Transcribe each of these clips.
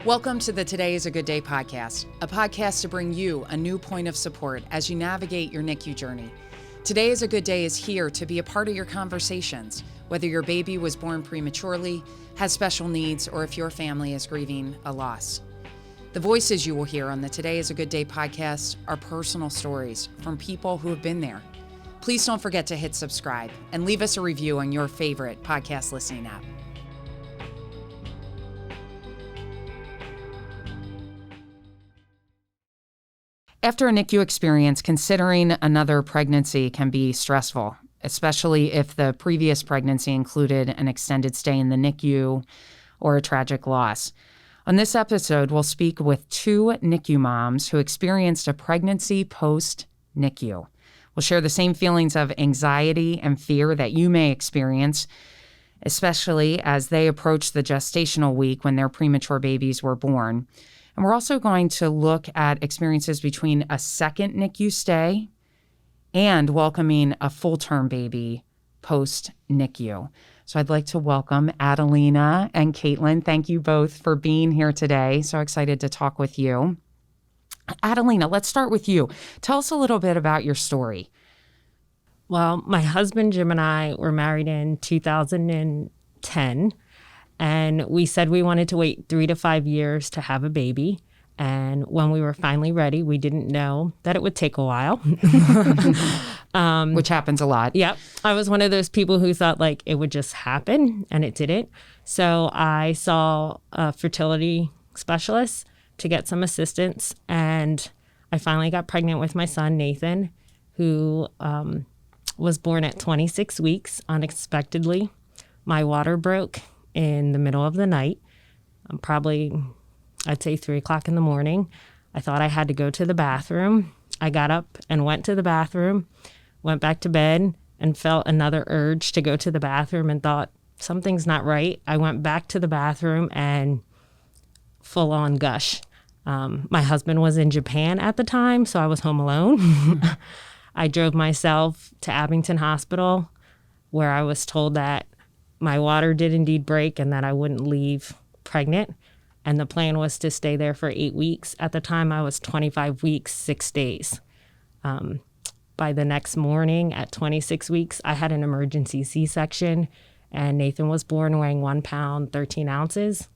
Welcome to the Today is a Good Day podcast, a podcast to bring you a new point of support as you navigate your NICU journey. Today is a Good Day is here to be a part of your conversations, whether your baby was born prematurely, has special needs, or if your family is grieving a loss. The voices you will hear on the Today is a Good Day podcast are personal stories from people who have been there. Please don't forget to hit subscribe and leave us a review on your favorite podcast listening app. After a NICU experience, considering another pregnancy can be stressful, especially if the previous pregnancy included an extended stay in the NICU or a tragic loss. On this episode, we'll speak with two NICU moms who experienced a pregnancy post-NICU. We'll share the same feelings of anxiety and fear that you may experience, especially as they approach the gestational week when their premature babies were born. And we're also going to look at experiences between a second NICU stay and welcoming a full-term baby post-NICU. So I'd like to welcome Adelina and Caitlin. Thank you both for being here today. So excited to talk with you. Adelina, let's start with you. Tell us a little bit about your story. Well, my husband, Jim, and I were married in 2010. And we said we wanted to wait 3 to 5 years to have a baby. And when we were finally ready, we didn't know that it would take a while. Which happens a lot. Yep. I was one of those people who thought like it would just happen, and it didn't. So I saw a fertility specialist to get some assistance. And I finally got pregnant with my son, Nathan, who was born at 26 weeks unexpectedly. My water broke in the middle of the night, I'd say 3 o'clock in the morning. I thought I had to go to the bathroom. I got up and went to the bathroom, went back to bed, and felt another urge to go to the bathroom and thought, something's not right. I went back to the bathroom and full on gush. My husband was in Japan at the time, so I was home alone. I drove myself to Abington Hospital, where I was told that my water did indeed break and that I wouldn't leave pregnant. And the plan was to stay there for 8 weeks. At the time, I was 25 weeks, 6 days. By the next morning at 26 weeks, I had an emergency C-section, and Nathan was born weighing 1 pound, 13 ounces.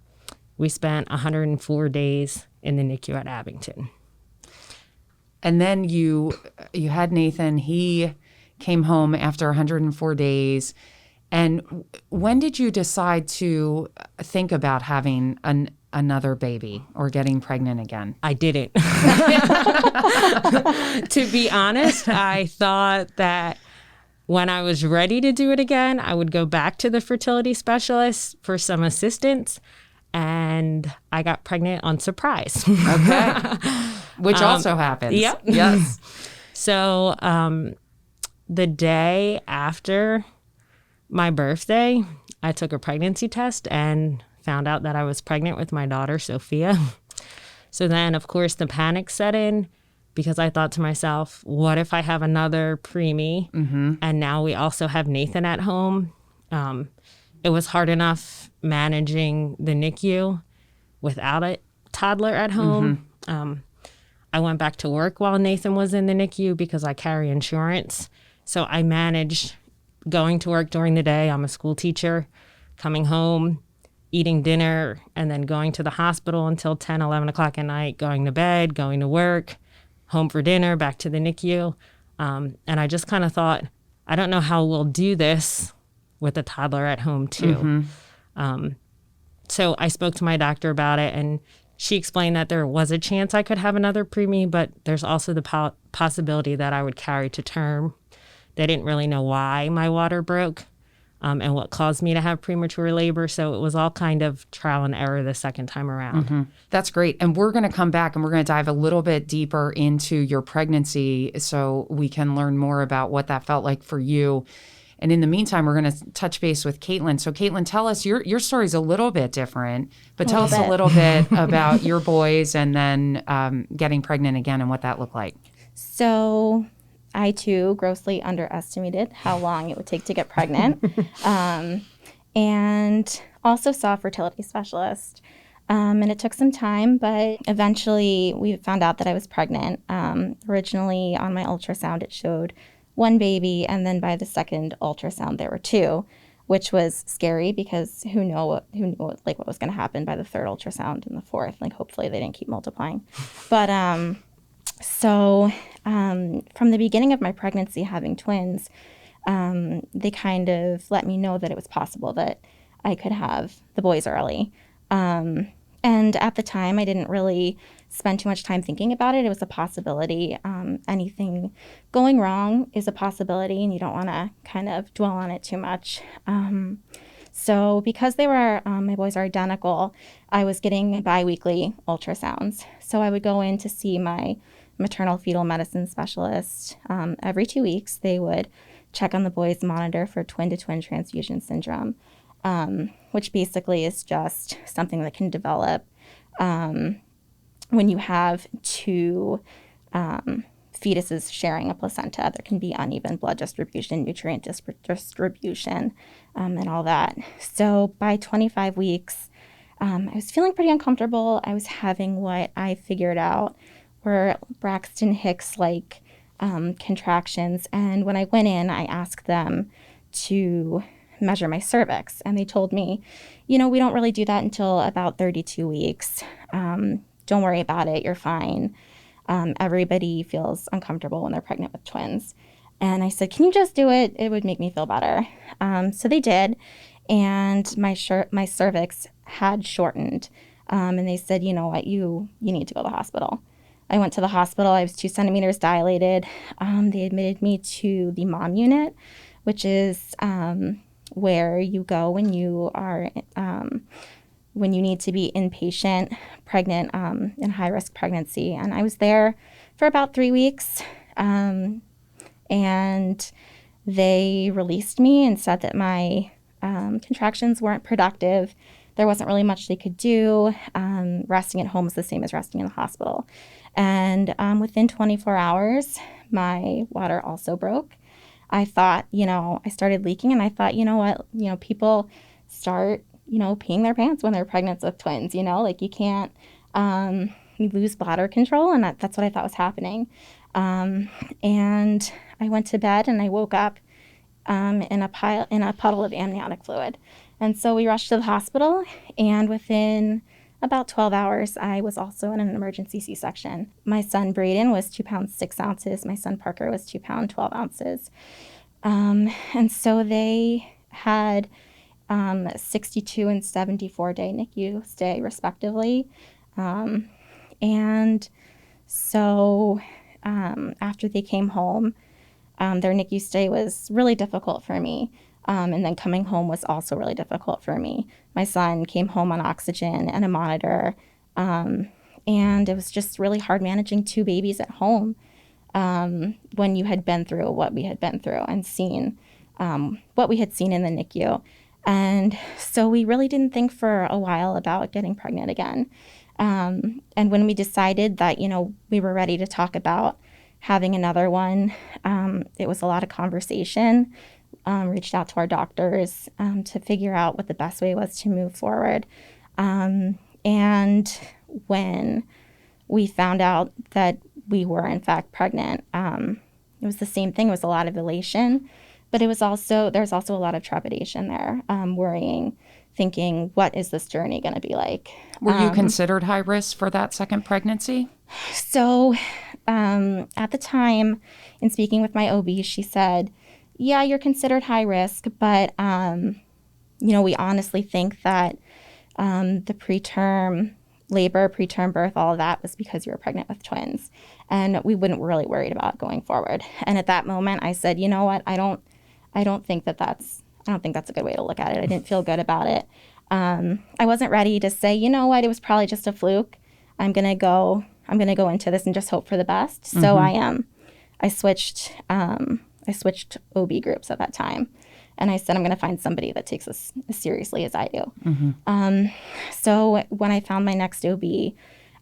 We spent 104 days in the NICU at Abington. And then you had Nathan. He came home after 104 days. And when did you decide to think about having another baby or getting pregnant again? I didn't. To be honest, I thought that when I was ready to do it again, I would go back to the fertility specialist for some assistance. And I got pregnant on surprise. Okay. Which also happens. Yep. Yes. So the day after my birthday, I took a pregnancy test and found out that I was pregnant with my daughter, Sophia. So then, of course, the panic set in because I thought to myself, what if I have another preemie? Mm-hmm. And now we also have Nathan at home. It was hard enough managing the NICU without a toddler at home. Mm-hmm. I went back to work while Nathan was in the NICU because I carry insurance. So I managed going to work during the day. I'm a school teacher, coming home, eating dinner, and then going to the hospital until 10, 11 o'clock at night, going to bed, going to work, home for dinner, back to the NICU. And I just kind of thought, I don't know how we'll do this with a toddler at home too. Mm-hmm. So I spoke to my doctor about it, and she explained that there was a chance I could have another preemie, but there's also the possibility that I would carry to term. They didn't really know why my water broke and what caused me to have premature labor. So it was all kind of trial and error the second time around. Mm-hmm. That's great. And we're going to come back and we're going to dive a little bit deeper into your pregnancy so we can learn more about what that felt like for you. And in the meantime, we're going to touch base with Caitlin. So Caitlin, tell us, your story's a little bit different, but tell us a little bit about your boys and then getting pregnant again and what that looked like. So I, too, grossly underestimated how long it would take to get pregnant, and also saw a fertility specialist. And it took some time, but eventually we found out that I was pregnant. Originally on my ultrasound, it showed one baby, and then by the second ultrasound, there were two, which was scary because who knew what was going to happen by the third ultrasound and the fourth. Like, hopefully they didn't keep multiplying. But from the beginning of my pregnancy, having twins, they kind of let me know that it was possible that I could have the boys early. And at the time, I didn't really spend too much time thinking about it. It was a possibility. Anything going wrong is a possibility, and you don't want to kind of dwell on it too much. So because they were, my boys are identical, I was getting biweekly ultrasounds. So I would go in to see my maternal fetal medicine specialist every 2 weeks. They would check on the boys, monitor for twin-to-twin transfusion syndrome, which basically is just something that can develop when you have two fetuses sharing a placenta. There can be uneven blood distribution, nutrient distribution, and all that. So by 25 weeks, I was feeling pretty uncomfortable. I was having what I figured out were Braxton Hicks-like contractions. And when I went in, I asked them to measure my cervix. And they told me, we don't really do that until about 32 weeks. Don't worry about it. You're fine. Everybody feels uncomfortable when they're pregnant with twins. And I said, can you just do it? It would make me feel better. So they did. And my cervix had shortened. And they said, you know what, you need to go to the hospital. I went to the hospital. I was 2 centimeters dilated. They admitted me to the mom unit, which is where you go when you are when you need to be inpatient, pregnant, in high-risk pregnancy. And I was there for about 3 weeks, and they released me and said that my contractions weren't productive. There wasn't really much they could do. Resting at home was the same as resting in the hospital. And within 24 hours, my water also broke. I thought, I started leaking, and I thought, you know what, people start, peeing their pants when they're pregnant with twins, like you can't, you lose bladder control, and that's what I thought was happening. And I went to bed, and I woke up in a puddle of amniotic fluid. And so we rushed to the hospital, and within about 12 hours, I was also in an emergency C-section. My son Braden was 2 pounds 6 ounces. My son Parker was 2 pounds 12 ounces. And so they had 62 and 74-day NICU stay, respectively. And so after they came home, their NICU stay was really difficult for me. And then coming home was also really difficult for me. My son came home on oxygen and a monitor. And it was just really hard managing 2 babies at home when you had been through what we had been through and seen what we had seen in the NICU. And so we really didn't think for a while about getting pregnant again. And when we decided that, we were ready to talk about having another one, it was a lot of conversation. Reached out to our doctors to figure out what the best way was to move forward. And when we found out that we were in fact pregnant, it was the same thing. It was a lot of elation, but there's also a lot of trepidation there, worrying, thinking, what is this journey going to be like? Were you considered high risk for that second pregnancy? So at the time, in speaking with my OB, she said, yeah, you're considered high risk, but, we honestly think that the preterm labor, preterm birth, all of that was because you were pregnant with twins. And we wouldn't really worried about going forward. And at that moment, I said, you know what, I don't think that's a good way to look at it. I didn't feel good about it. I wasn't ready to say, you know what, it was probably just a fluke. I'm going to go into this and just hope for the best. Mm-hmm. So I switched OB groups at that time. And I said, I'm going to find somebody that takes this as seriously as I do. Mm-hmm. So when I found my next OB,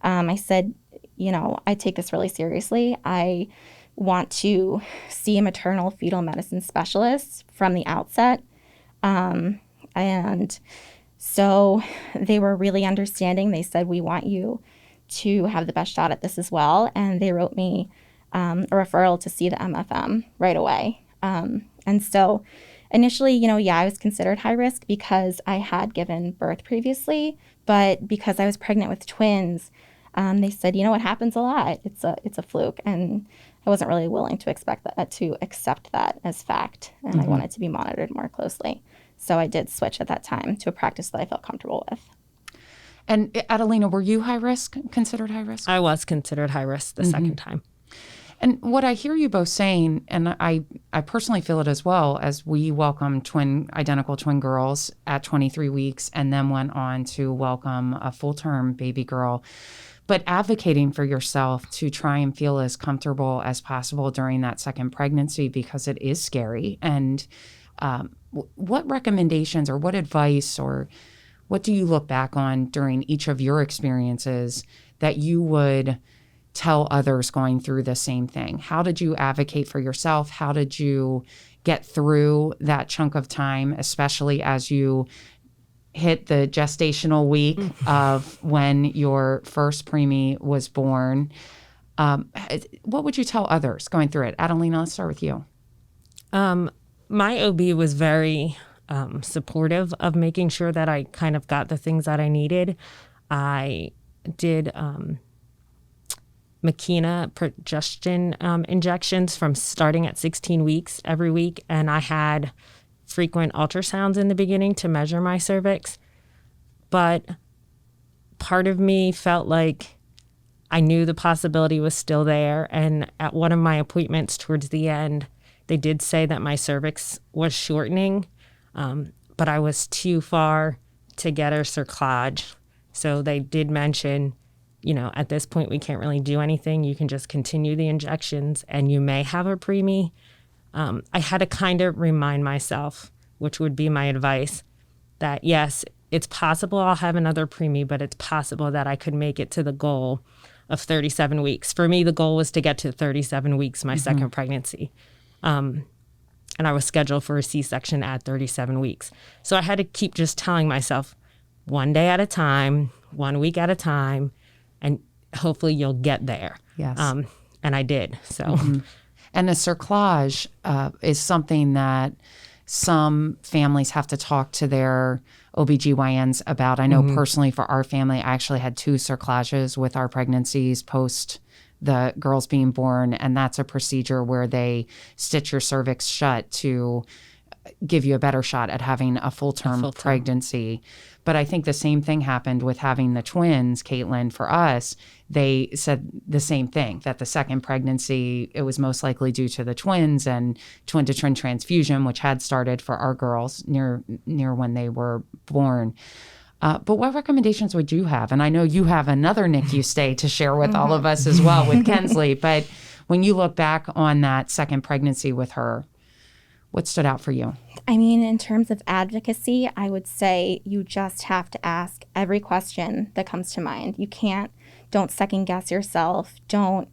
I said, I take this really seriously. I want to see a maternal fetal medicine specialist from the outset. And So they were really understanding. They said, we want you to have the best shot at this as well. And they wrote me a referral to see the MFM right away. And so initially, I was considered high risk because I had given birth previously, but because I was pregnant with twins, they said, it happens a lot. It's a fluke. And I wasn't really willing to accept that as fact. And I wanted to be monitored more closely. So I did switch at that time to a practice that I felt comfortable with. And Adelina, were you considered high risk? I was considered high risk the second time. And what I hear you both saying, and I personally feel it as well, as we welcomed identical twin girls at 23 weeks and then went on to welcome a full-term baby girl, but advocating for yourself to try and feel as comfortable as possible during that second pregnancy, because it is scary. And what recommendations or what advice or what do you look back on during each of your experiences that you would tell others going through the same thing? How did you advocate for yourself? How did you get through that chunk of time, especially as you hit the gestational week of when your first preemie was born? What would you tell others going through it? Adelina, let's start with you. My OB was very supportive of making sure that I kind of got the things that I needed. I did Makina progestin injections from starting at 16 weeks every week, and I had frequent ultrasounds in the beginning to measure my cervix. But part of me felt like I knew the possibility was still there, and at one of my appointments towards the end, they did say that my cervix was shortening, but I was too far to get a cerclage. So they did mention, at this point, we can't really do anything. You can just continue the injections and you may have a preemie. I had to kind of remind myself, which would be my advice, that yes, it's possible I'll have another preemie, but it's possible that I could make it to the goal of 37 weeks. For me, the goal was to get to 37 weeks, my second pregnancy. And I was scheduled for a C-section at 37 weeks. So I had to keep just telling myself, one day at a time, 1 week at a time, and hopefully you'll get there. Yes. And I did. So, And a cerclage is something that some families have to talk to their OBGYNs about. I know personally for our family, I actually had 2 cerclages with our pregnancies post the girls being born, and that's a procedure where they stitch your cervix shut to give you a better shot at having a full-term pregnancy. But I think the same thing happened with having the twins, Caitlin. For us, they said the same thing, that the second pregnancy, it was most likely due to the twins and twin-to-twin transfusion, which had started for our girls near when they were born. But what recommendations would you have? And I know you have another NICU stay to share with all of us as well with Kensley. But when you look back on that second pregnancy with her, what stood out for you? I mean, in terms of advocacy, I would say you just have to ask every question that comes to mind. Don't second guess yourself. Don't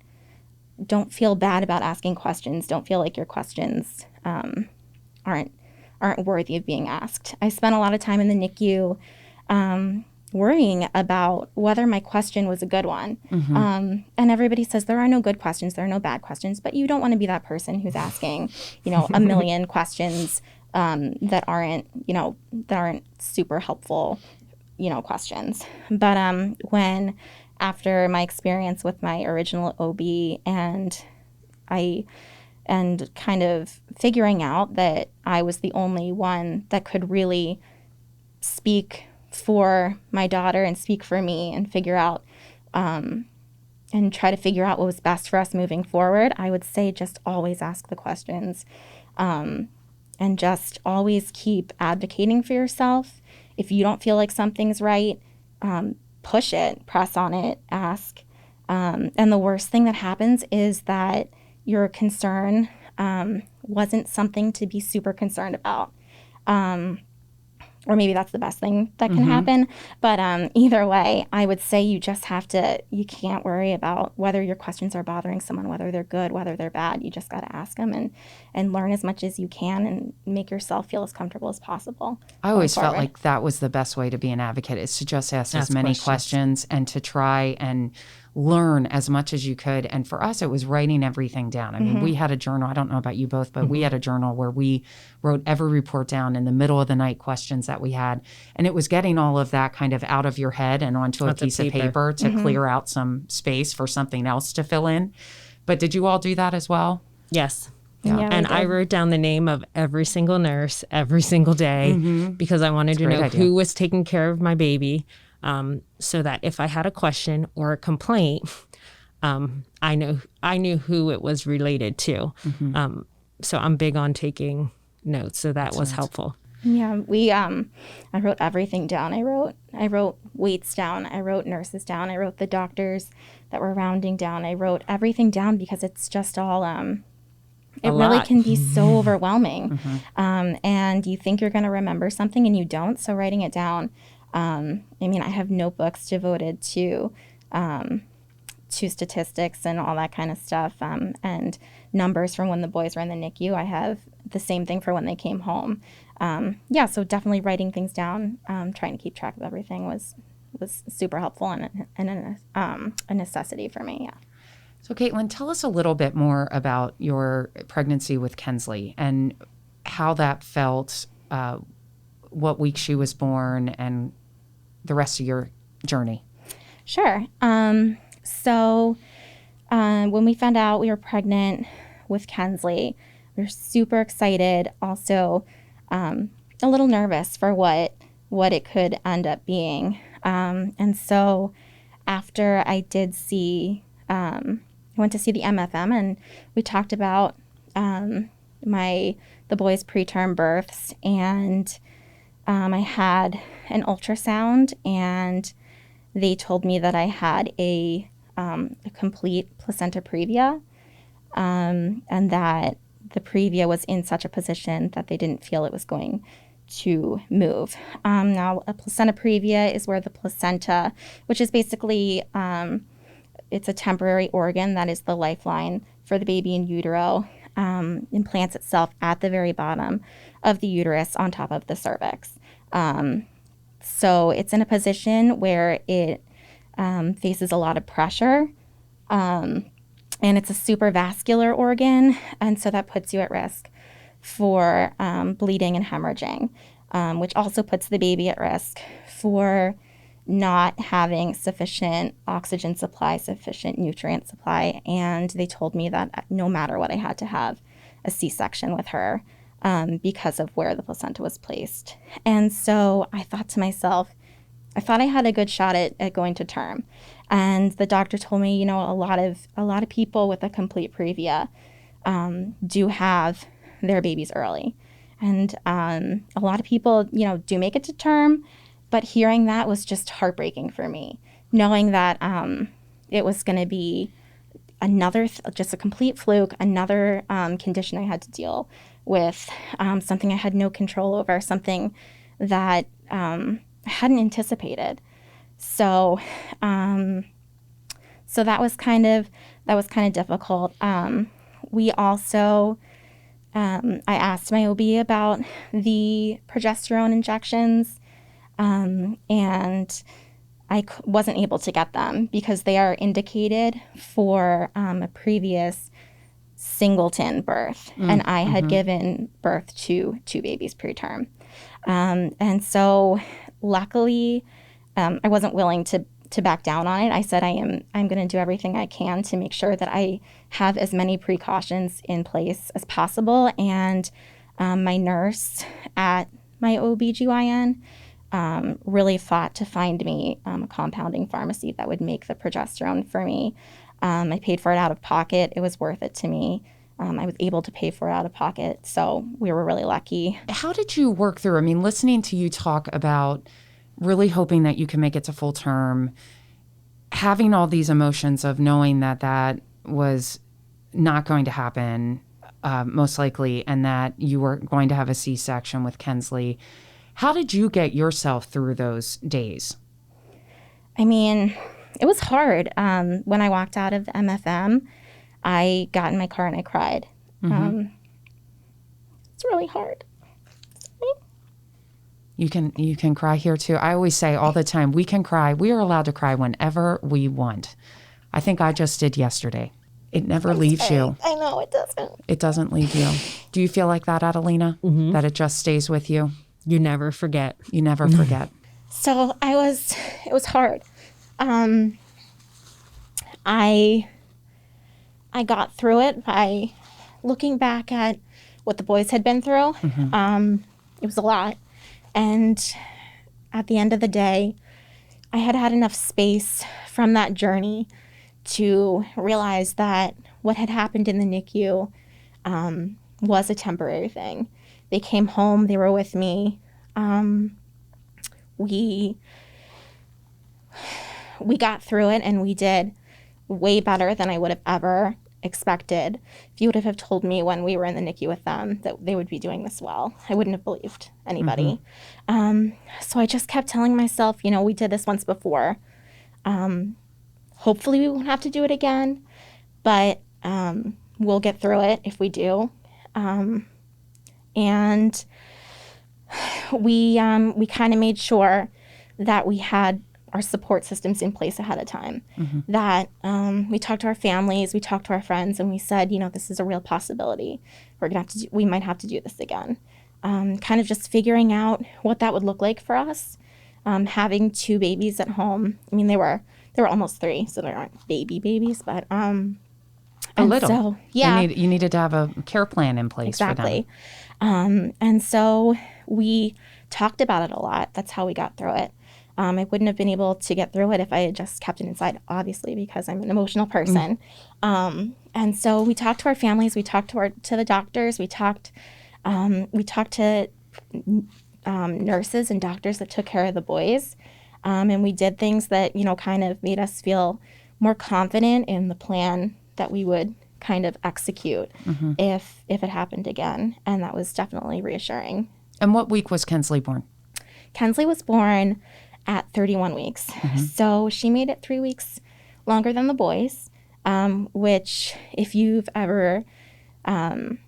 feel bad about asking questions. Don't feel like your questions aren't worthy of being asked. I spent a lot of time in the NICU worrying about whether my question was a good one. And everybody says there are no good questions, there are no bad questions, but you don't want to be that person who's asking, a million questions that aren't super helpful, questions. But when after my experience with my original OB and kind of figuring out that I was the only one that could really speak for my daughter and speak for me and figure out and try to figure out what was best for us moving forward, I would say just always ask the questions and just always keep advocating for yourself. If you don't feel like something's right, push it, press on it, ask. And the worst thing that happens is that your concern wasn't something to be super concerned about. or maybe that's the best thing that can happen. But either way, I would say you just have to, you can't worry about whether your questions are bothering someone, whether they're good, whether they're bad. You just got to ask them and learn as much as you can and make yourself feel as comfortable as possible. I always felt like that was the best way to be an advocate, is to just ask as many questions and to try and learn as much as you could. And for us, it was writing everything down. I mean, we had a journal. I don't know about you both, but we had a journal where we wrote every report down in the middle of the night, questions that we had. And it was getting all of that kind of out of your head and onto a piece of paper to clear out some space for something else to fill in. But did you all do that as well? Yes. Yeah, And I wrote down the name of every single nurse every single day because I wanted to know who was taking care of my baby, so that if I had a question or a complaint, I knew who it was related to. So I'm big on taking notes, so that was helpful. Yeah, I wrote everything down. I wrote weights down. I wrote nurses down. I wrote the doctors that were rounding down. I wrote everything down because it's just all it really can be so overwhelming. And you think you're going to remember something and you don't. So writing it down, I mean, I have notebooks devoted to statistics and all that kind of stuff, and numbers from when the boys were in the NICU. I have the same thing for when they came home. So definitely writing things down, trying to keep track of everything was super helpful and a necessity for me. Yeah. So, Caitlin, tell us a little bit more about your pregnancy with Kensley and how that felt, what week she was born, and the rest of your journey. Sure. So when we found out we were pregnant with Kensley, we were super excited, also a little nervous for what it could end up being. And so after I did see... I went to see the MFM, and we talked about the boys' preterm births, and I had an ultrasound, and they told me that I had a complete placenta previa, and that the previa was in such a position that they didn't feel it was going to move. Now, a placenta previa is where the placenta, which is basically... it's a temporary organ that is the lifeline for the baby in utero, implants itself at the very bottom of the uterus on top of the cervix. So it's in a position where it faces a lot of pressure, and it's a supravascular organ, and so that puts you at risk for bleeding and hemorrhaging, which also puts the baby at risk for not having sufficient oxygen supply, sufficient nutrient supply. And they told me that no matter what, I had to have a C-section with her because of where the placenta was placed. And so I thought to myself, I thought I had a good shot at going to term. And the doctor told me, a lot of people with a complete previa do have their babies early. And a lot of people, do make it to term. But hearing that was just heartbreaking for me, knowing that it was going to be just a complete fluke, another condition I had to deal with, something I had no control over, something that I hadn't anticipated. So that was kind of difficult. We also, I asked my OB about the progesterone injections. And I wasn't able to get them because they are indicated for a previous singleton birth. And I had given birth to 2 babies preterm. And so luckily, I wasn't willing to back down on it. I said, I'm going to do everything I can to make sure that I have as many precautions in place as possible. And my nurse at my OBGYN really fought to find me a compounding pharmacy that would make the progesterone for me. I paid for it out of pocket. It was worth it to me. I was able to pay for it out of pocket, so we were really lucky. How did you work through? I mean, listening to you talk about really hoping that you can make it to full term, having all these emotions of knowing that was not going to happen, most likely, and that you were going to have a C-section with Kensley. How did you get yourself through those days? I mean, it was hard. When I walked out of the MFM, I got in my car and I cried. It's really hard. You can cry here too. I always say all the time, we can cry. We are allowed to cry whenever we want. I think I just did yesterday. It never leaves you. I know, it doesn't. It doesn't leave you. Do you feel like that, Adelina? That it just stays with you? You never forget. You never forget. So it was hard. I got through it by looking back at what the boys had been through. It was a lot. And at the end of the day, I had had enough space from that journey to realize that what had happened in the NICU was a temporary thing. They came home, they were with me. We got through it, and we did way better than I would have ever expected. If you would have told me when we were in the NICU with them that they would be doing this well, I wouldn't have believed anybody. So I just kept telling myself, we did this once before. Hopefully we won't have to do it again, but we'll get through it if we do. And we kind of made sure that we had our support systems in place ahead of time, that we talked to our families, we talked to our friends, and we said, this is a real possibility. We might have to do this again. Kind of just figuring out what that would look like for us. Having 2 babies at home. I mean, they were almost 3, so they aren't babies, but a little. So, yeah, you needed to have a care plan in place for them. And so we talked about it a lot. That's how we got through it. I wouldn't have been able to get through it if I had just kept it inside, obviously, because I'm an emotional person. And so we talked to our families, we talked to the doctors, we talked to nurses and doctors that took care of the boys. And we did things that, kind of made us feel more confident in the plan that we would kind of execute if it happened again. And that was definitely reassuring. And what week was Kensley born? Kensley was born at 31 weeks. So she made it 3 weeks longer than the boys, which if you've ever had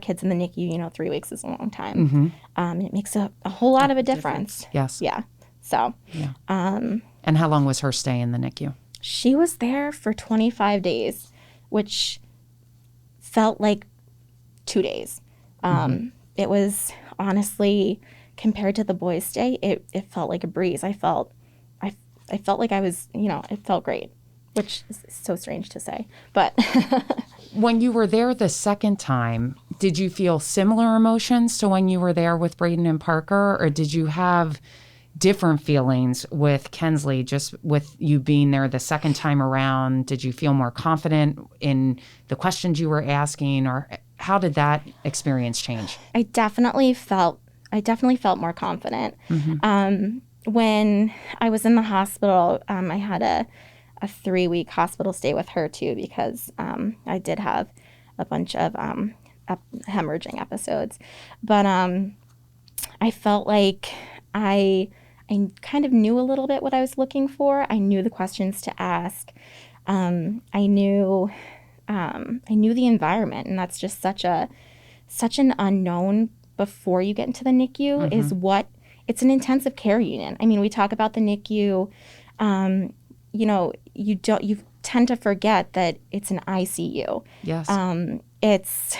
kids in the NICU, 3 weeks is a long time. It makes a whole lot of a difference. Yes. Yeah. So. Yeah. And how long was her stay in the NICU? She was there for 25 days, which felt like 2 days. It was honestly, compared to the boys' stay, it felt like a breeze. I felt like I was, it felt great, which is so strange to say. But when you were there the second time, did you feel similar emotions to when you were there with Braden and Parker, or did you have different feelings with Kensley, just with you being there the second time around? Did you feel more confident in the questions you were asking, or how did that experience change? I definitely felt more confident. When I was in the hospital, I had a 3-week hospital stay with her too, because I did have a bunch of hemorrhaging episodes. But I felt like I kind of knew a little bit what I was looking for. I knew the questions to ask. I knew the environment, and that's just such an unknown before you get into the NICU. Is what it's an intensive care unit. I mean, we talk about the NICU. You tend to forget that it's an ICU. Yes. It's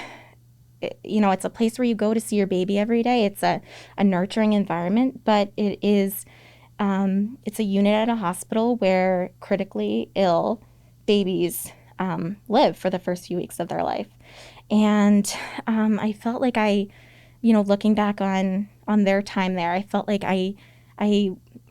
a place where you go to see your baby every day. It's a nurturing environment, but it's a unit at a hospital where critically ill babies live for the first few weeks of their life. And I felt like looking back on their time there, I felt like I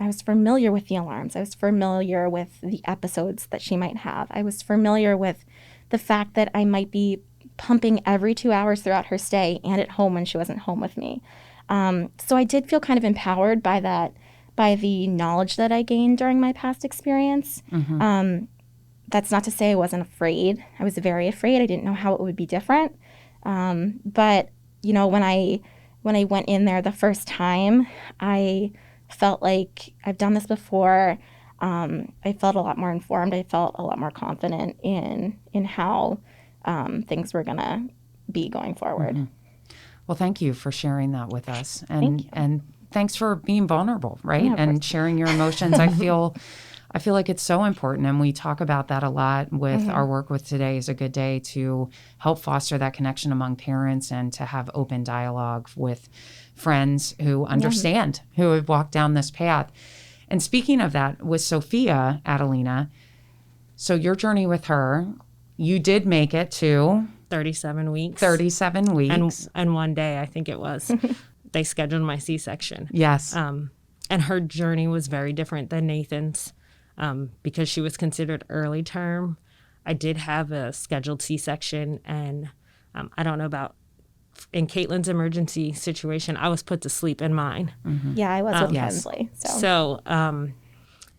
was familiar with the alarms. I was familiar with the episodes that she might have. I was familiar with the fact that I might be pumping every 2 hours throughout her stay and at home when she wasn't home with me. So I did feel kind of empowered by the knowledge that I gained during my past experience. That's not to say I wasn't afraid. I was very afraid. I didn't know how it would be different. But when when I went in there the first time, I felt like I've done this before. I felt a lot more informed. I felt a lot more confident in how things were going to be going forward. Mm-hmm. Well, thank you for sharing that with us. Thank you. And thanks for being vulnerable, right? Yeah, of and course. sharing your emotions. I feel like it's so important, and we talk about that a lot with our work with Today is a Good Day to help foster that connection among parents and to have open dialogue with friends who understand, who have walked down this path. And speaking of that, with Sophia, Adelina, so your journey with her, you did make it to 37 weeks. 37 weeks. And one day, I think it was, they scheduled my C-section. Yes. And her journey was very different than Nathan's because she was considered early term. I did have a scheduled C-section, and I don't know about in Caitlin's emergency situation, I was put to sleep in mine. Yeah, I was with Yes. Hensley. So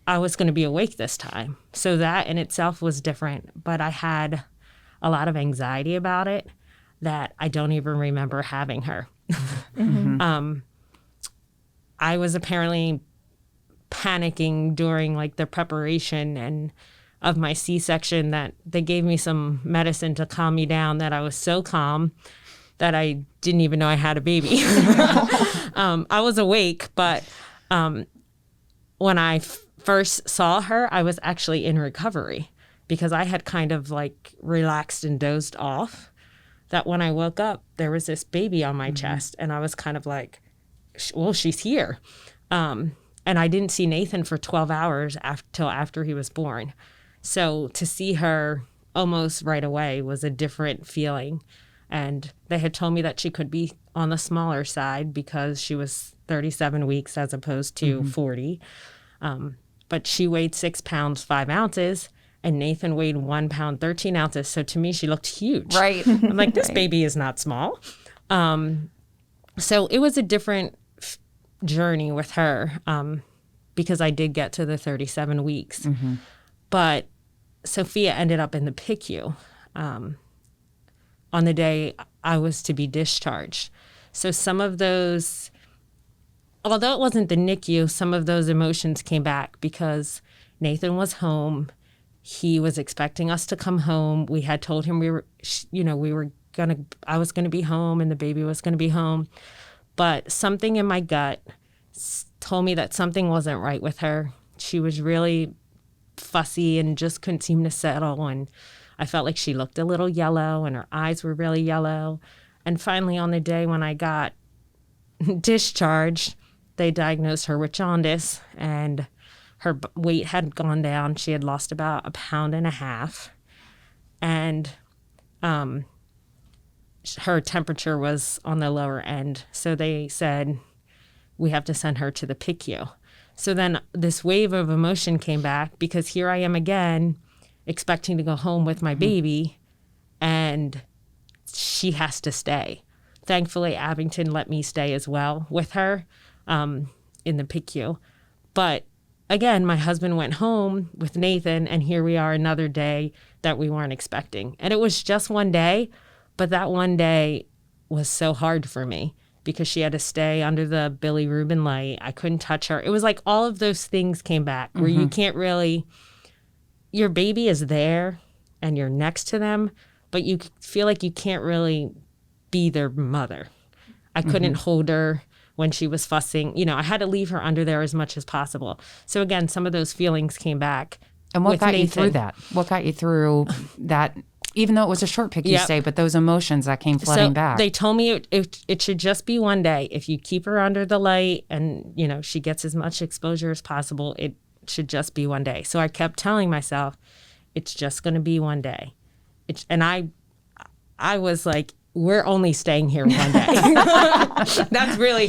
I was going to be awake this time. So that in itself was different, but I had a lot of anxiety about it that I don't even remember having her. I was apparently panicking during like the preparation and of my C-section that they gave me some medicine to calm me down, that I was so calm that I didn't even know I had a baby. I was awake, but when I first saw her, I was actually in recovery because I had kind of like relaxed and dozed off. That when I woke up, there was this baby on my chest, and I was kind of like, well, she's here. And I didn't see Nathan for 12 hours till after he was born. So to see her almost right away was a different feeling. And they had told me that she could be on the smaller side because she was 37 weeks as opposed to 40. But she weighed 6 pounds, 5 ounces, and Nathan weighed 1 pound, 13 ounces. So to me, she looked huge. Right. I'm like, this baby is not small. So it was a different journey with her because I did get to the 37 weeks. But Sophia ended up in the PICU on the day I was to be discharged. So some of those, although it wasn't the NICU, some of those emotions came back because Nathan was home. He was expecting us to come home. We had told him I was going to be home and the baby was going to be home. But something in my gut told me that something wasn't right with her. She was really fussy and just couldn't seem to settle. And I felt like she looked a little yellow and her eyes were really yellow. And finally, on the day when I got discharged, they diagnosed her with jaundice, and her weight had gone down. She had lost about 1.5 pounds. And her temperature was on the lower end. So they said, we have to send her to the PICU. So then this wave of emotion came back because here I am again expecting to go home with my baby, and she has to stay. Thankfully, Abington let me stay as well with her in the PICU. But again, my husband went home with Nathan, and here we are another day that we weren't expecting. And it was just one day, but that one day was so hard for me because she had to stay under the Billy Rubin light. I couldn't touch her. It was like all of those things came back where you can't really, your baby is there and you're next to them, but you feel like you can't really be their mother. I couldn't hold her when she was fussing. I had to leave her under there as much as possible. So again, some of those feelings came back. And what with got you Nathan. through that? What got you through that, even though it was a short PICU stay, but those emotions that came flooding back? They told me it should just be one day. If you keep her under the light and, she gets as much exposure as possible, it should just be one day. So I kept telling myself, it's just going to be one day. And I was like, we're only staying here one day. That's really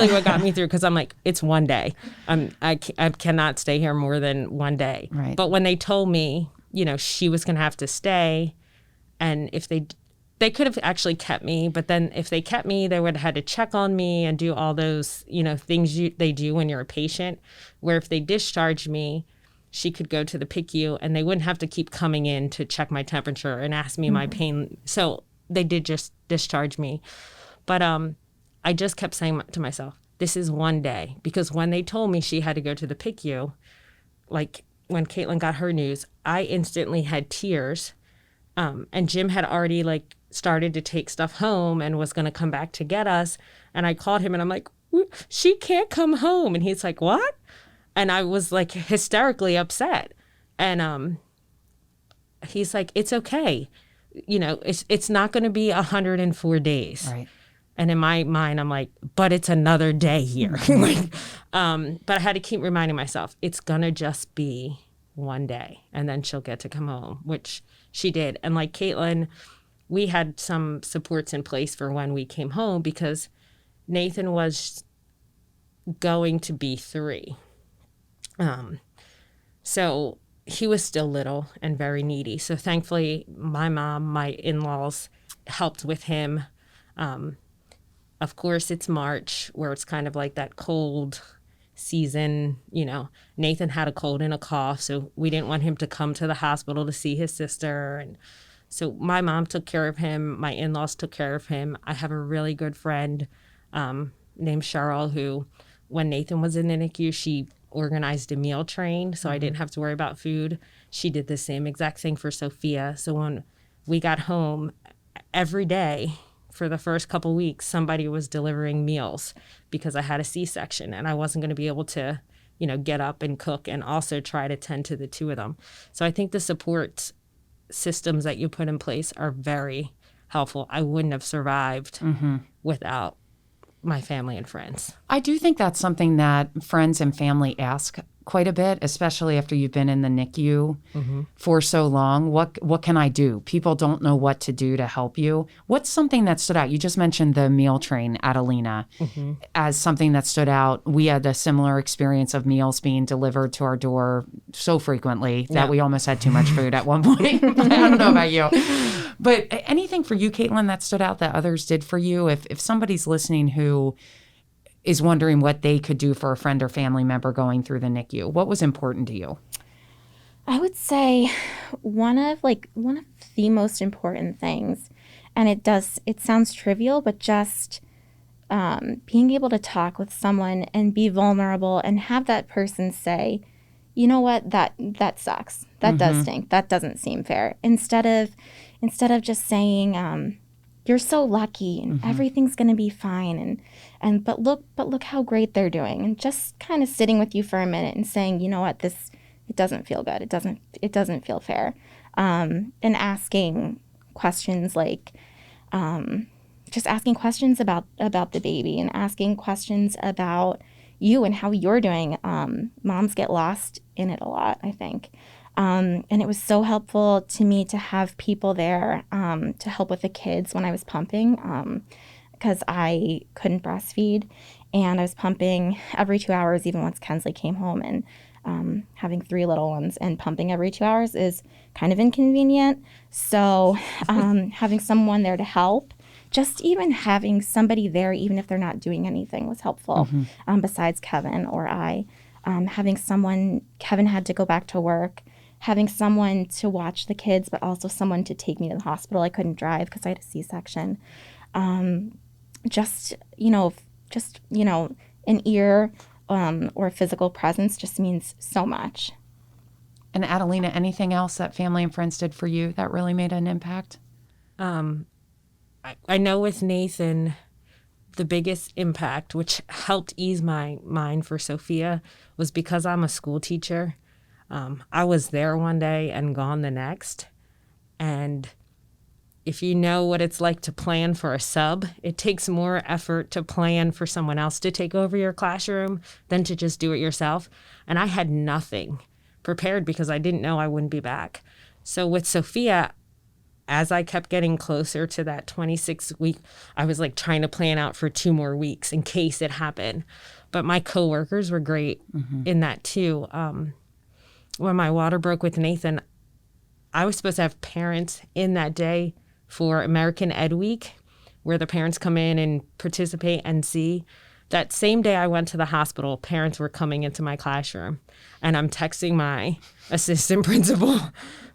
what got me through, because I'm like, it's one day. I cannot stay here more than one day. Right. But when they told me, she was going to have to stay, and if they could have actually kept me, but then if they kept me, they would have had to check on me and do all those, things they do when you're a patient, where if they discharged me, she could go to the PICU and they wouldn't have to keep coming in to check my temperature and ask me my pain. So they did just discharge me. But I just kept saying to myself, this is one day. Because when they told me she had to go to the PICU, like when Caitlin got her news, I instantly had tears. And Jim had already like started to take stuff home and was going to come back to get us. And I called him and I'm like, she can't come home. And he's like, what? And I was like hysterically upset. And he's like, it's okay. You know, it's not going to be 104 days. Right. And in my mind, I'm like, but it's another day here. Like, but I had to keep reminding myself, it's going to just be one day and then she'll get to come home, which she did. And like Caitlin, we had some supports in place for when we came home because Nathan was going to be 3. So he was still little and very needy. So thankfully, my mom, my in-laws helped with him. Of course, it's March where it's kind of like that cold season. You know, Nathan had a cold and a cough, so we didn't want him to come to the hospital to see his sister. And so my mom took care of him. My in-laws took care of him. I have a really good friend named Cheryl who, when Nathan was in the NICU, she organized a meal train, so I didn't have to worry about food. She did the same exact thing for Sophia. So when we got home, every day for the first couple weeks, somebody was delivering meals because I had a C-section and I wasn't going to be able to, you know, get up and cook and also try to tend to the 2 of them. So I think the support systems that you put in place are very helpful. I wouldn't have survived without my family and friends. I do think that's something that friends and family ask quite a bit, especially after you've been in the NICU for so long. What can I do? People don't know what to do to help you. What's something that stood out? You just mentioned the meal train, Adelina, as something that stood out. We had a similar experience of meals being delivered to our door so frequently that we almost had too much food at one point. I don't know about you. But anything for you, Caitlin, that stood out that others did for you? If somebody's listening who is wondering what they could do for a friend or family member going through the NICU, what was important to you? I would say one of the most important things, and it sounds trivial, but just being able to talk with someone and be vulnerable and have that person say, you know what, that sucks. That does stink. That doesn't seem fair. Instead of just saying, you're so lucky and everything's going to be fine but look how great they're doing, and just kind of sitting with you for a minute and saying, you know what, it doesn't feel good. It doesn't feel fair. And asking questions like, just asking questions about the baby and asking questions about you and how you're doing. Moms get lost in it a lot, I think. And it was so helpful to me to have people there to help with the kids when I was pumping, because I couldn't breastfeed, and I was pumping every 2 hours, even once Kensley came home. And having 3 little ones and pumping every 2 hours is kind of inconvenient. So having someone there to help, just even having somebody there, even if they're not doing anything, was helpful. Besides Kevin or I, having someone, Kevin had to go back to work, having someone to watch the kids, but also someone to take me to the hospital. I couldn't drive because I had a C-section. Just an ear or physical presence just means so much. And Adelina, anything else that family and friends did for you that really made an impact? I know with Nathan, the biggest impact, which helped ease my mind for Sophia, was because I'm a school teacher. I was there one day and gone the next. And if you know what it's like to plan for a sub, it takes more effort to plan for someone else to take over your classroom than to just do it yourself. And I had nothing prepared because I didn't know I wouldn't be back. So with Sophia, as I kept getting closer to that 26th week, I was like trying to plan out for 2 more weeks in case it happened. But my coworkers were great in that too. When my water broke with Nathan, I was supposed to have parents in that day for American Ed Week, where the parents come in and participate and see. That same day I went to the hospital, parents were coming into my classroom, and I'm texting my assistant principal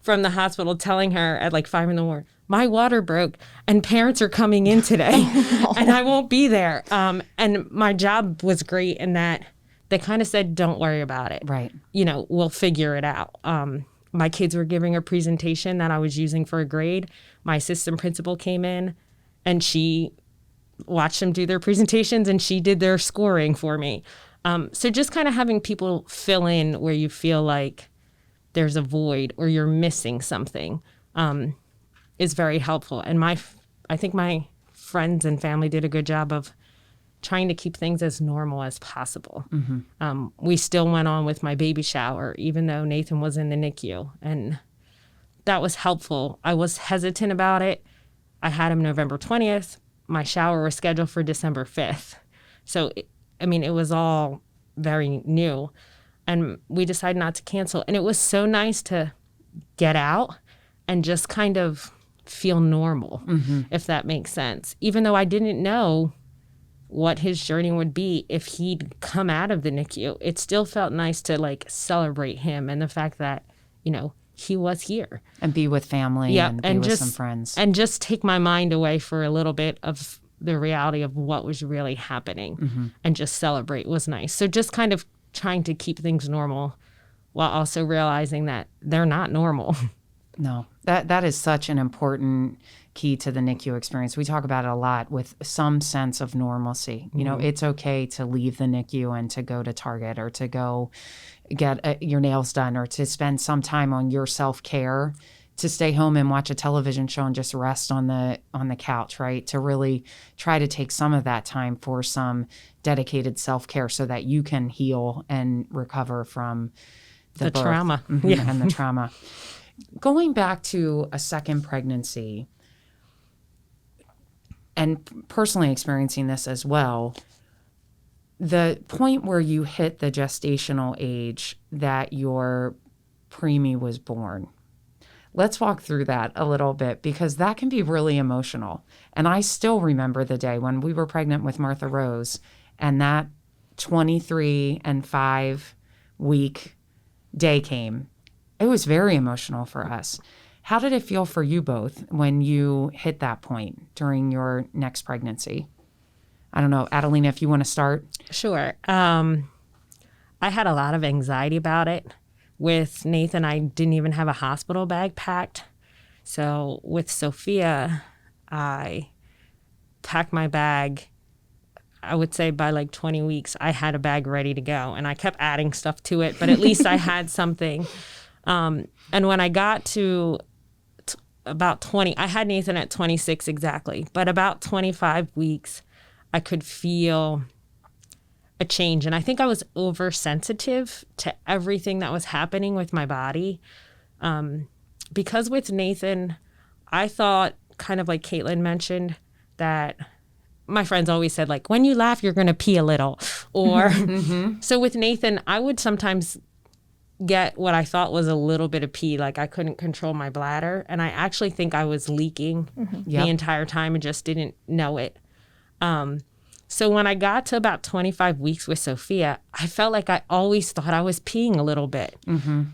from the hospital telling her at like 5 in the morning, my water broke and parents are coming in today and I won't be there. And my job was great in that they kind of said, don't worry about it. Right. We'll figure it out. My kids were giving a presentation that I was using for a grade. My assistant principal came in and she watched them do their presentations and she did their scoring for me. So just kind of having people fill in where you feel like there's a void or you're missing something is very helpful. And I think my friends and family did a good job of trying to keep things as normal as possible. We still went on with my baby shower, even though Nathan was in the NICU. And that was helpful. I was hesitant about it. I had him November 20th. My shower was scheduled for December 5th. So, it was all very new. And we decided not to cancel. And it was so nice to get out and just kind of feel normal, if that makes sense. Even though I didn't know what his journey would be if he'd come out of the NICU, it still felt nice to celebrate him and the fact that, he was here. And be with family and be with some friends. And just take my mind away for a little bit of the reality of what was really happening and just celebrate was nice. So just kind of trying to keep things normal while also realizing that they're not normal. No, that is such an important key to the NICU experience. We talk about it a lot with some sense of normalcy. It's okay to leave the NICU and to go to Target or to go get your nails done or to spend some time on your self-care, to stay home and watch a television show and just rest on the couch, right? To really try to take some of that time for some dedicated self-care so that you can heal and recover from the birth. Trauma. And the trauma. Going back to a second pregnancy and personally experiencing this as well, the point where you hit the gestational age that your preemie was born. Let's walk through that a little bit because that can be really emotional. And I still remember the day when we were pregnant with Martha Rose and that 23 and 5 week day came. It was very emotional for us. How did it feel for you both when you hit that point during your next pregnancy? I don't know, Adelina, if you want to start. Sure. I had a lot of anxiety about it. With Nathan, I didn't even have a hospital bag packed. So with Sophia, I packed my bag. I would say by 20 weeks, I had a bag ready to go. And I kept adding stuff to it, but at least I had something. And when I got to about 20, I had Nathan at 26 exactly, but about 25 weeks, I could feel a change. And I think I was oversensitive to everything that was happening with my body. Because with Nathan, I thought, kind of like Caitlin mentioned, that my friends always said, when you laugh, you're going to pee a little. Or so with Nathan, I would sometimes get what I thought was a little bit of pee, I couldn't control my bladder. And I actually think I was leaking the entire time and just didn't know it. So when I got to about 25 weeks with Sophia, I felt like I always thought I was peeing a little bit.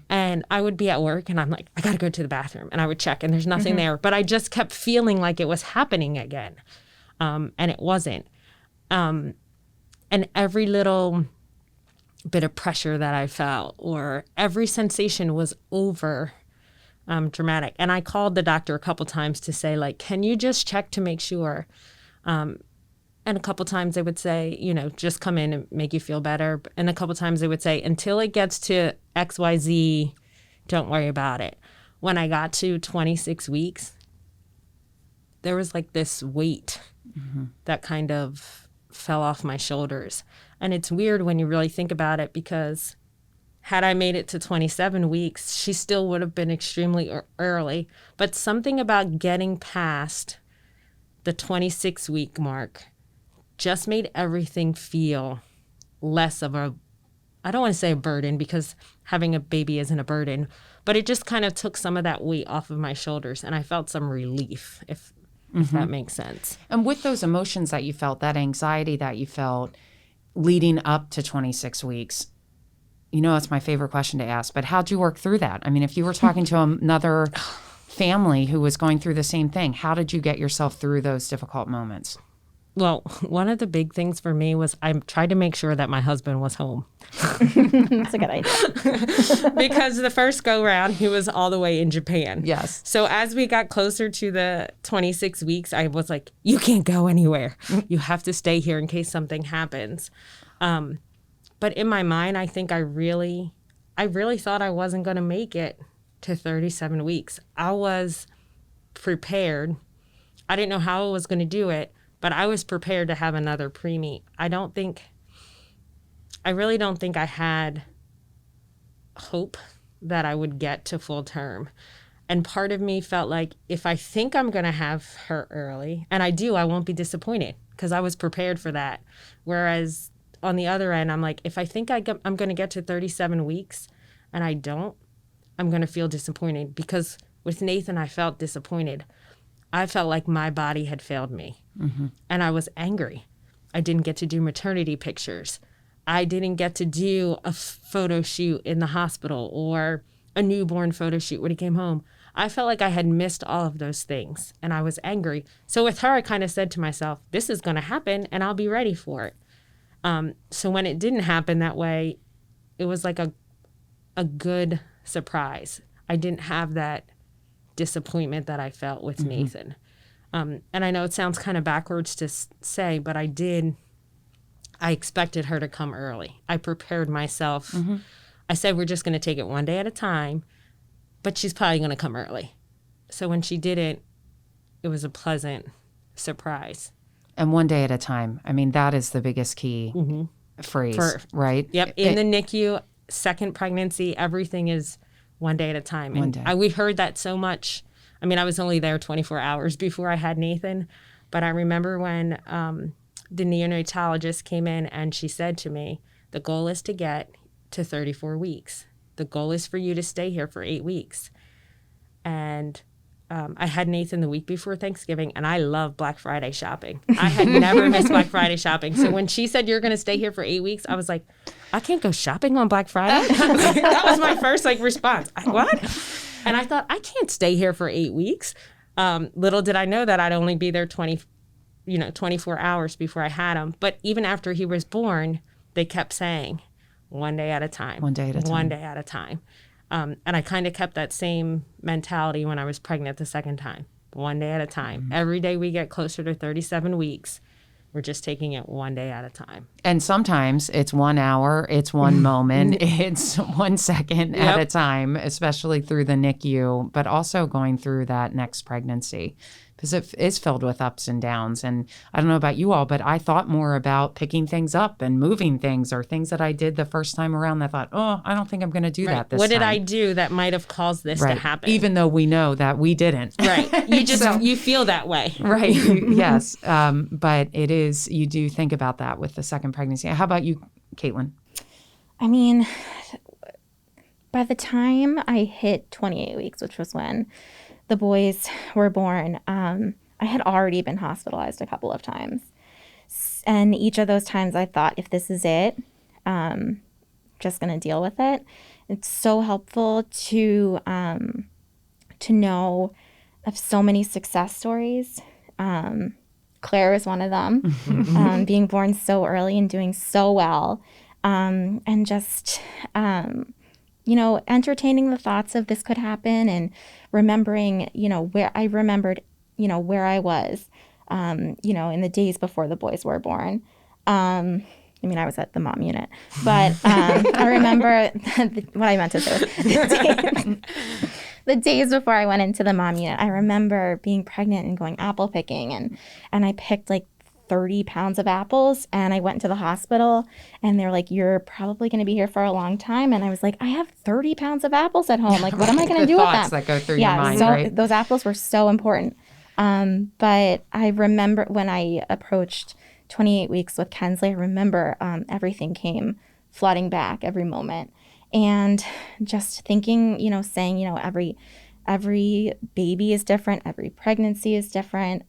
And I would be at work and I'm like, I got to go to the bathroom. And I would check and there's nothing there. But I just kept feeling like it was happening again. And it wasn't. And every little bit of pressure that I felt or every sensation was over dramatic. And I called the doctor a couple times to say, can you just check to make sure? And a couple times they would say, just come in and make you feel better. And a couple times they would say, until it gets to XYZ, don't worry about it. When I got to 26 weeks, there was this weight that kind of fell off my shoulders. And it's weird when you really think about it because had I made it to 27 weeks, she still would have been extremely early. But something about getting past the 26-week mark just made everything feel less of a, I don't want to say a burden because having a baby isn't a burden, but it just kind of took some of that weight off of my shoulders and I felt some relief, if that makes sense. And with those emotions that you felt, that anxiety that you felt leading up to 26 weeks, it's my favorite question to ask, but how'd you work through that? I mean, if you were talking to another family who was going through the same thing. How did you get yourself through those difficult moments? Well, one of the big things for me was I tried to make sure that my husband was home. That's a good idea. Because the first go round, he was all the way in Japan. Yes. So as we got closer to the 26 weeks, I was like, you can't go anywhere. You have to stay here in case something happens. But in my mind, I think I really thought I wasn't going to make it to 37 weeks. I was prepared. I didn't know how I was going to do it, but I was prepared to have another preemie. I really don't think I had hope that I would get to full term. And part of me felt like if I think I'm going to have her early, and I do, I won't be disappointed because I was prepared for that. Whereas on the other end, I'm like, if I think I'm going to get to 37 weeks and I don't, I'm going to feel disappointed, because with Nathan, I felt disappointed. I felt like my body had failed me. Mm-hmm. And I was angry. I didn't get to do maternity pictures. I didn't get to do a photo shoot in the hospital or a newborn photo shoot when he came home. I felt like I had missed all of those things, and I was angry. So with her, I kind of said to myself, this is going to happen and I'll be ready for it. So when it didn't happen that way, it was like a good surprise. I didn't have that disappointment that I felt with Nathan. And I know it sounds kind of backwards to say, but I expected her to come early. I prepared myself. Mm-hmm. I said, we're just going to take it one day at a time, but she's probably going to come early. So when she didn't, it was a pleasant surprise. And one day at a time. I mean, that is the biggest key phrase, right? Yep. In the NICU, second pregnancy, everything is one day at a time. One day. We heard that so much. I mean, I was only there 24 hours before I had Nathan, but I remember when the neonatologist came in and she said to me, the goal is to get to 34 weeks. The goal is for you to stay here for 8 weeks. And I had Nathan the week before Thanksgiving, and I love Black Friday shopping. I had never missed Black Friday shopping. So when she said, you're going to stay here for 8 weeks, I was like, I can't go shopping on Black Friday? That was my first response. What? And I thought, I can't stay here for 8 weeks. Little did I know that I'd only be there 24 hours before I had him. But even after he was born, they kept saying, one day at a time. One day at a time. One day at a time. And I kind of kept that same mentality when I was pregnant the second time. One day at a time. Mm-hmm. Every day we get closer to 37 weeks, we're just taking it one day at a time. And sometimes it's 1 hour, it's one moment, it's 1 second at a time, especially through the NICU, but also going through that next pregnancy. Because it is filled with ups and downs. And I don't know about you all, but I thought more about picking things up and moving things, or things that I did the first time around that I thought, oh, I don't think I'm going to do that this time. What time. did I do that might have caused this to happen? Even though we know that we didn't. Right. You just, you feel that way. Right. Yes. But it is, you do think about that with the second pregnancy. How about you, Caitlin? I mean, by the time I hit 28 weeks, which was when the boys were born, I had already been hospitalized a couple of times. And each of those times I thought, if this is it, just going to deal with it. It's so helpful to know of so many success stories. Claire is one of them, being born so early and doing so well. And just, entertaining the thoughts of this could happen, and remembering, where I remembered, where I was, in the days before the boys were born. I was at the mom unit, but I remember what I meant to say was the days before I went into the mom unit. I remember being pregnant and going apple picking, and I picked 30 pounds of apples, and I went into the hospital, and they're like, you're probably going to be here for a long time. And I was like, I have 30 pounds of apples at home. What am I going to do with them? Thoughts that go through your mind, so right? Those apples were so important. But I remember when I approached 28 weeks with Kensley, I remember everything came flooding back every moment. And just thinking, saying, every baby is different. Every pregnancy is different.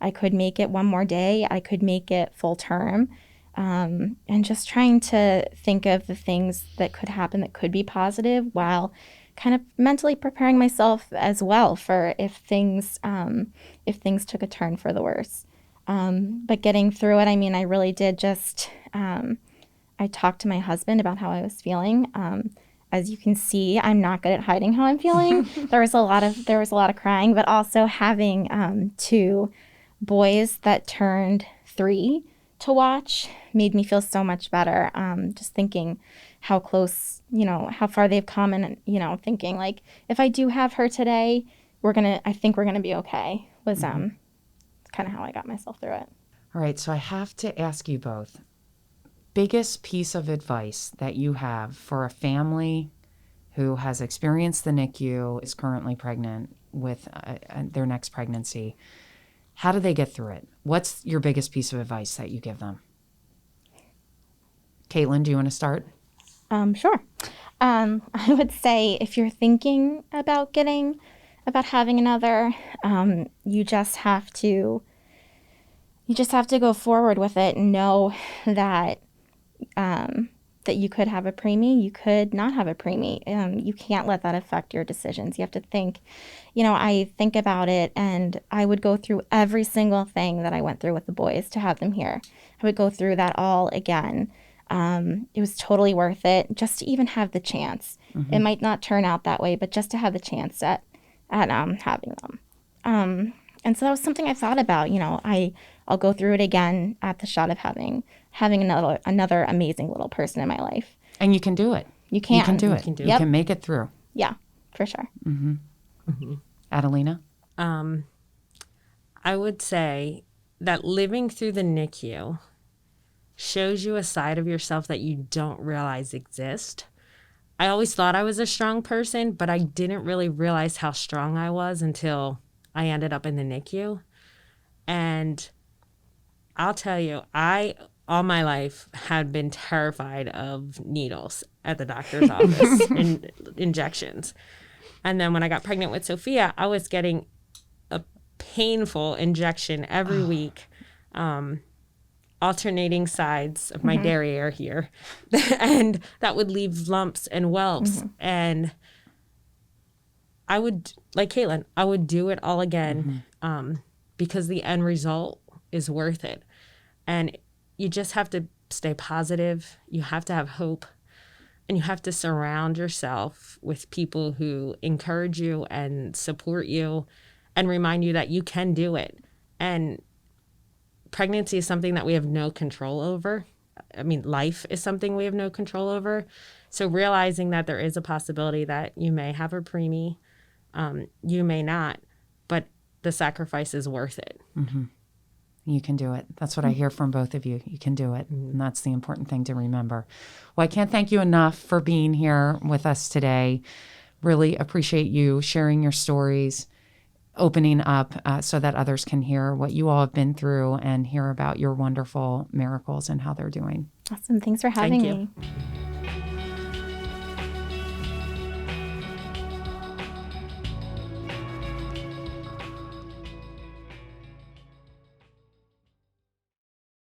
I could make it one more day. I could make it full term. And just trying to think of the things that could happen that could be positive, while kind of mentally preparing myself as well for if things took a turn for the worse. But getting through it, I mean, I really did just, I talked to my husband about how I was feeling. As you can see, I'm not good at hiding how I'm feeling. There was a lot of crying, but also having 2 boys that turned 3 to watch made me feel so much better. Just thinking how close, how far they've come, and thinking like, if I do have her today, I think we're gonna be okay. Was kind of how I got myself through it. All right, so I have to ask you both, biggest piece of advice that you have for a family who has experienced the NICU, is currently pregnant with their next pregnancy. How do they get through it? What's your biggest piece of advice that you give them? Caitlin, do you want to start? Sure. I would say if you're thinking about having another, you just have to go forward with it and know that that you could have a preemie, you could not have a preemie. You can't let that affect your decisions. You have to think, I think about it, and I would go through every single thing that I went through with the boys to have them here. I would go through that all again. It was totally worth it just to even have the chance. It might not turn out that way, but just to have the chance at having them. And so that was something I thought about. I'll go through it again at the shot of having another amazing little person in my life. And you can do it. You can. You can do it. can do You can make it through. Yeah, for sure. Adelina? I would say that living through the NICU shows you a side of yourself that you don't realize exists. I always thought I was a strong person, but I didn't really realize how strong I was until I ended up in the NICU. And I'll tell you, all my life had been terrified of needles at the doctor's office and injections. And then when I got pregnant with Sophia, I was getting a painful injection every week, alternating sides of my derriere here. And that would leave lumps and whelps. And I would, like Caitlin, I would do it all again because the end result is worth it. And you just have to stay positive. You have to have hope. And you have to surround yourself with people who encourage you and support you and remind you that you can do it. And pregnancy is something that we have no control over. I mean, life is something we have no control over. So realizing that there is a possibility that you may have a preemie, you may not, but the sacrifice is worth it. You can do it. That's what I hear from both of you. You can do it. And that's the important thing to remember. Well, I can't thank you enough for being here with us today. Really appreciate you sharing your stories, opening up so that others can hear what you all have been through and hear about your wonderful miracles and how they're doing. Awesome. Thanks for having me.